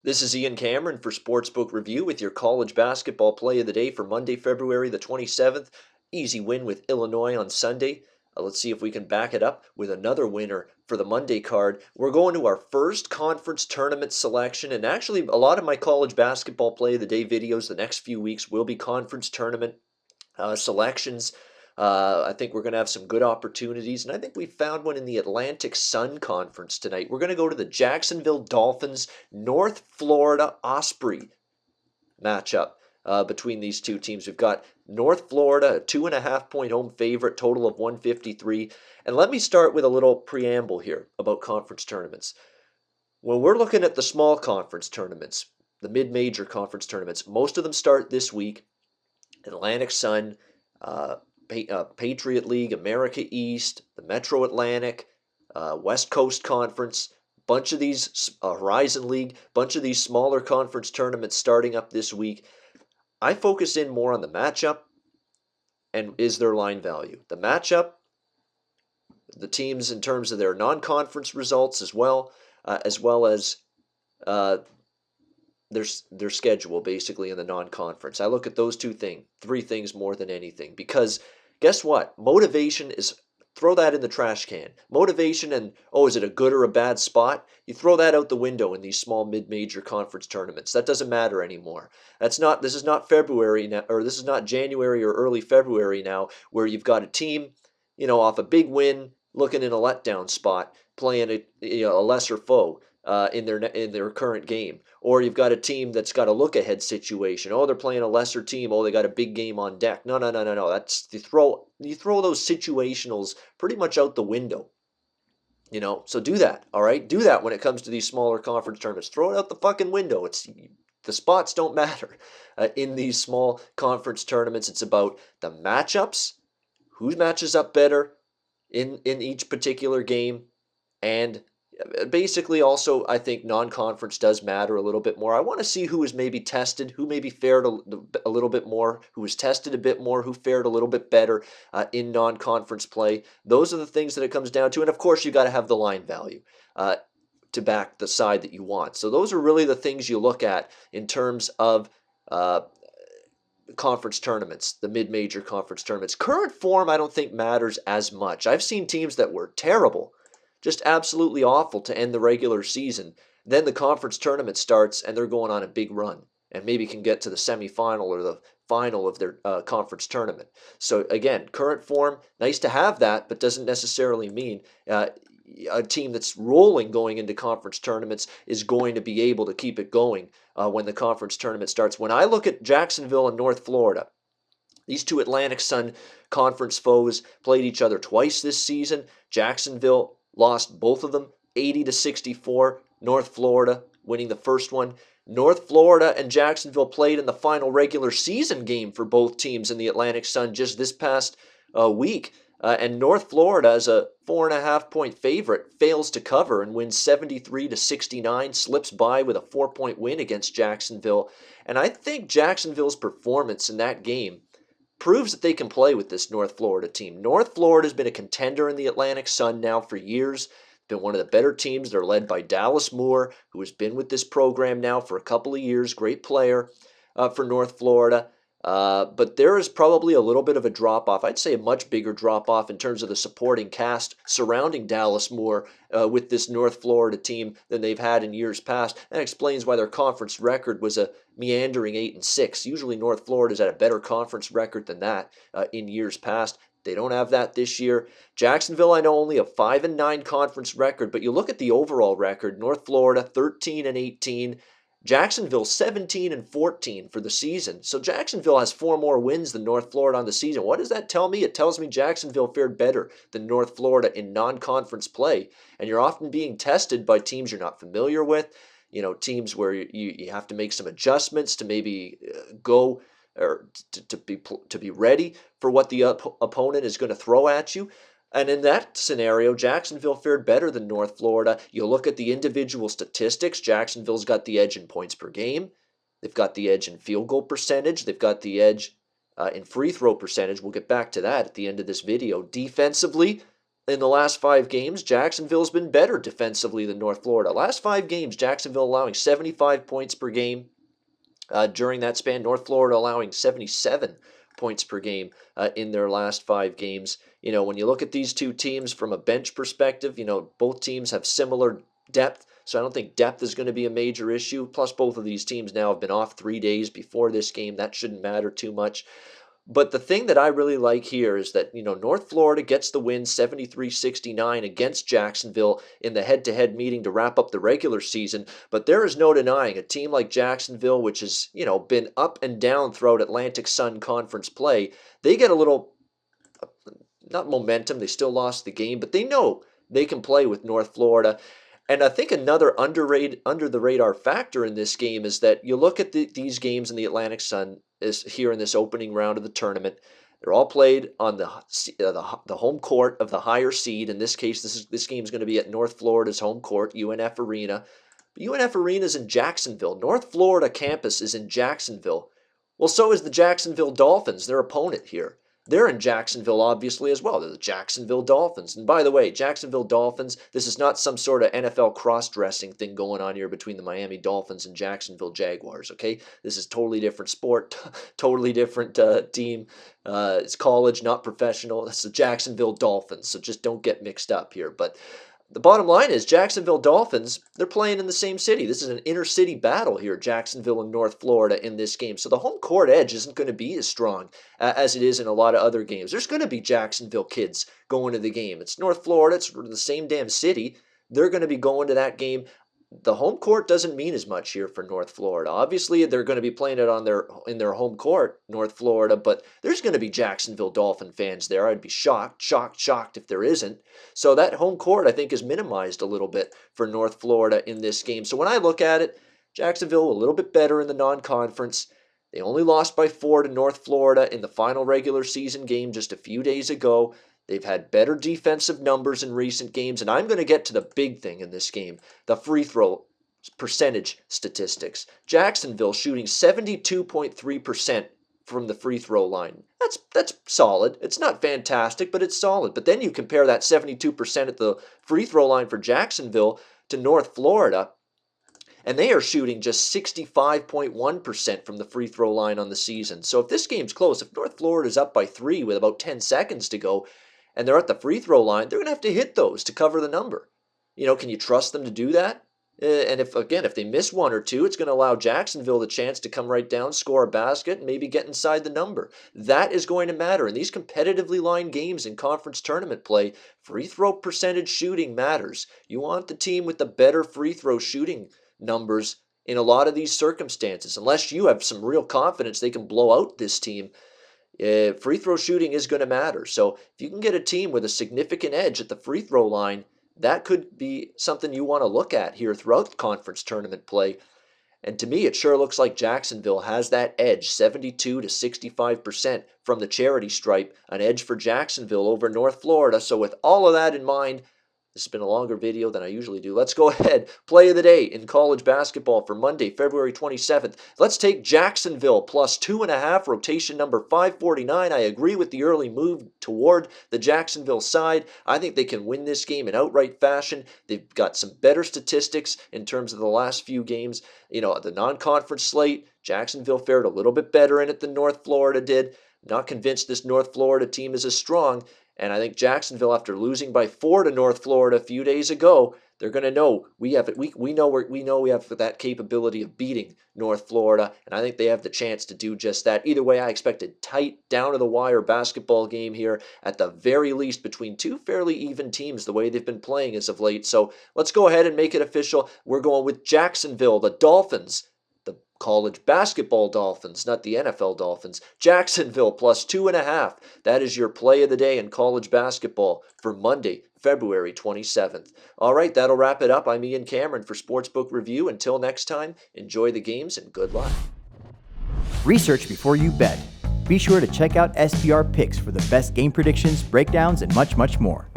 This is Ian Cameron for Sportsbook Review with your college basketball play of the day for Monday, February the 27th. Easy win with Illinois on Sunday. Let's see if we can back it up with another winner for the Monday card. We're going to our first conference tournament selection, and actually a lot of my college basketball play of the day videos the next few weeks will be conference tournament selections. I think we're going to have some good opportunities, and I think we found one in the Atlantic Sun Conference tonight. We're going to go to the Jacksonville Dolphins, North Florida Osprey matchup between these two teams. We've got North Florida, a 2.5-point home favorite, total of 153. And let me start with a little preamble here about conference tournaments. When we're looking at the small conference tournaments, the mid-major conference tournaments, most of them start this week. Atlantic Sun, uh, Patriot League, America East, the Metro Atlantic, West Coast Conference, bunch of these Horizon League, bunch of these smaller conference tournaments starting up this week. I focus in more on the matchup and is their line value. The matchup, the teams in terms of their non-conference results as well as uh, their schedule basically in the non-conference. I look at those three things more than anything, because guess what? Motivation is, throw that in the trash can. Motivation and, oh, is it a good or a bad spot? You throw that out the window in these small mid-major conference tournaments. That doesn't matter anymore. This is not February now, or this is not January or early February now, where you've got a team, off a big win, looking in a letdown spot, playing a lesser foe in their current game. Or you've got a team that's got a look-ahead situation. Oh, they're playing a lesser team. Oh, they got a big game on deck. No, no, no, no, no. That's you throw those situationals pretty much out the window. So do that. All right, do that when it comes to these smaller conference tournaments. Throw it out the fucking window. The spots don't matter in these small conference tournaments. It's about the matchups, who matches up better in each particular game, and basically also I think non-conference does matter a little bit more. I want to see who is maybe tested, who maybe fared a little bit more, who was tested a bit more, who fared a little bit better in non-conference play. Those are the things that it comes down to, and of course you got to have the line value to back the side that you want. So those are really the things you look at in terms of conference tournaments, the mid-major conference tournaments. Current form I don't think matters as much. I've seen teams that were terrible, just absolutely awful to end the regular season. Then the conference tournament starts and they're going on a big run and maybe can get to the semifinal or the final of their conference tournament. So again, current form, nice to have that, but doesn't necessarily mean a team that's rolling going into conference tournaments is going to be able to keep it going when the conference tournament starts. When I look at Jacksonville and North Florida, these two Atlantic Sun Conference foes played each other twice this season. Jacksonville lost both of them 80-64. North Florida winning the first one. North Florida and Jacksonville played in the final regular season game for both teams in the Atlantic Sun just this past week. And North Florida, as a 4.5-point favorite, fails to cover and wins 73-69, slips by with a 4-point win against Jacksonville. And I think Jacksonville's performance in that game proves that they can play with this North Florida team. North Florida has been a contender in the Atlantic Sun now for years. Been one of the better teams. They're led by Dallas Moore, who has been with this program now for a couple of years. Great player for North Florida. But there is probably a little bit of a drop-off. I'd say a much bigger drop-off in terms of the supporting cast surrounding Dallas Moore with this North Florida team than they've had in years past. That explains why their conference record was a meandering 8-6. Usually North Florida's had a better conference record than that in years past. They don't have that this year. Jacksonville, I know, only a 5-9 conference record, but you look at the overall record, North Florida 13-18. Jacksonville 17-14 for the season. So Jacksonville has 4 more wins than North Florida on the season. What does that tell me? It tells me Jacksonville fared better than North Florida in non-conference play. And you're often being tested by teams you're not familiar with, teams where you have to make some adjustments to maybe go or to be ready for what the opponent is going to throw at you. And in that scenario, Jacksonville fared better than North Florida. You look at the individual statistics, Jacksonville's got the edge in points per game. They've got the edge in field goal percentage. They've got the edge in free throw percentage. We'll get back to that at the end of this video. Defensively, in the last 5 games, Jacksonville's been better defensively than North Florida. Last 5 games, Jacksonville allowing 75 points per game. During that span, North Florida allowing 77 points per game in their last 5 games. When you look at these two teams from a bench perspective, both teams have similar depth. So I don't think depth is going to be a major issue. Plus, both of these teams now have been off 3 days before this game. That shouldn't matter too much. But the thing that I really like here is that, North Florida gets the win 73-69 against Jacksonville in the head-to-head meeting to wrap up the regular season. But there is no denying a team like Jacksonville, which has, been up and down throughout Atlantic Sun Conference play, they get a little, not momentum, they still lost the game, but they know they can play with North Florida. And I think another under-the-radar factor in this game is that you look at these games in the Atlantic Sun is here in this opening round of the tournament. They're all played on the home court of the higher seed. In this case, this game is going to be at North Florida's home court, UNF Arena. But UNF Arena is in Jacksonville. North Florida campus is in Jacksonville. Well, so is the Jacksonville Dolphins, their opponent here. They're in Jacksonville, obviously, as well. They're the Jacksonville Dolphins. And by the way, Jacksonville Dolphins, this is not some sort of NFL cross-dressing thing going on here between the Miami Dolphins and Jacksonville Jaguars, okay? This is totally different sport, totally different team. It's college, not professional. It's the Jacksonville Dolphins, so just don't get mixed up here. But the bottom line is Jacksonville Dolphins, they're playing in the same city. This is an inner-city battle here, Jacksonville and North Florida in this game. So the home court edge isn't going to be as strong as it is in a lot of other games. There's going to be Jacksonville kids going to the game. It's North Florida. It's the same damn city. They're going to be going to that game. The home court doesn't mean as much here for North Florida. Obviously, they're going to be playing it in their home court, North Florida, but there's going to be Jacksonville Dolphin fans there. I'd be shocked if there isn't. So that home court, I think, is minimized a little bit for North Florida in this game. So when I look at it, Jacksonville a little bit better in the non-conference. They only lost by 4 to North Florida in the final regular season game just a few days ago. They've had better defensive numbers in recent games, and I'm going to get to the big thing in this game, the free throw percentage statistics. Jacksonville shooting 72.3% from the free throw line. That's solid. It's not fantastic, but it's solid. But then you compare that 72% at the free throw line for Jacksonville to North Florida, and they are shooting just 65.1% from the free throw line on the season. So if this game's close, if North Florida's up by 3 with about 10 seconds to go, and they're at the free throw line, they're going to have to hit those to cover the number. Can you trust them to do that? And if they miss 1 or 2, it's going to allow Jacksonville the chance to come right down, score a basket, and maybe get inside the number. That is going to matter. In these competitively lined games in conference tournament play, free throw percentage shooting matters. You want the team with the better free throw shooting numbers in a lot of these circumstances. Unless you have some real confidence they can blow out this team, free throw shooting is going to matter. So if you can get a team with a significant edge at the free throw line, that could be something you want to look at here throughout conference tournament play. And to me, it sure looks like Jacksonville has that edge, 72 to 65% from the charity stripe, an edge for Jacksonville over North Florida. So with all of that in mind, this has been a longer video than I usually do. Let's go ahead. Play of the day in college basketball for Monday, February 27th. Let's take Jacksonville plus 2.5, rotation number 549. I agree with the early move toward the Jacksonville side. I think they can win this game in outright fashion. They've got some better statistics in terms of the last few games. The non-conference slate, Jacksonville fared a little bit better in it than North Florida did. Not convinced this North Florida team is as strong. And I think Jacksonville, after losing by 4 to North Florida a few days ago, they're going to know we have that capability of beating North Florida, and I think they have the chance to do just that. Either way, I expect a tight, down-to-the-wire basketball game here, at the very least between two fairly even teams, the way they've been playing as of late. So let's go ahead and make it official. We're going with Jacksonville, the Dolphins. College basketball Dolphins, not the NFL Dolphins. Jacksonville plus 2.5. That is your play of the day in college basketball for Monday, February 27th. All right, that'll wrap it up. I'm Ian Cameron for Sportsbook Review. Until next time, enjoy the games and good luck. Research before you bet. Be sure to check out SBR Picks for the best game predictions, breakdowns, and much, much more.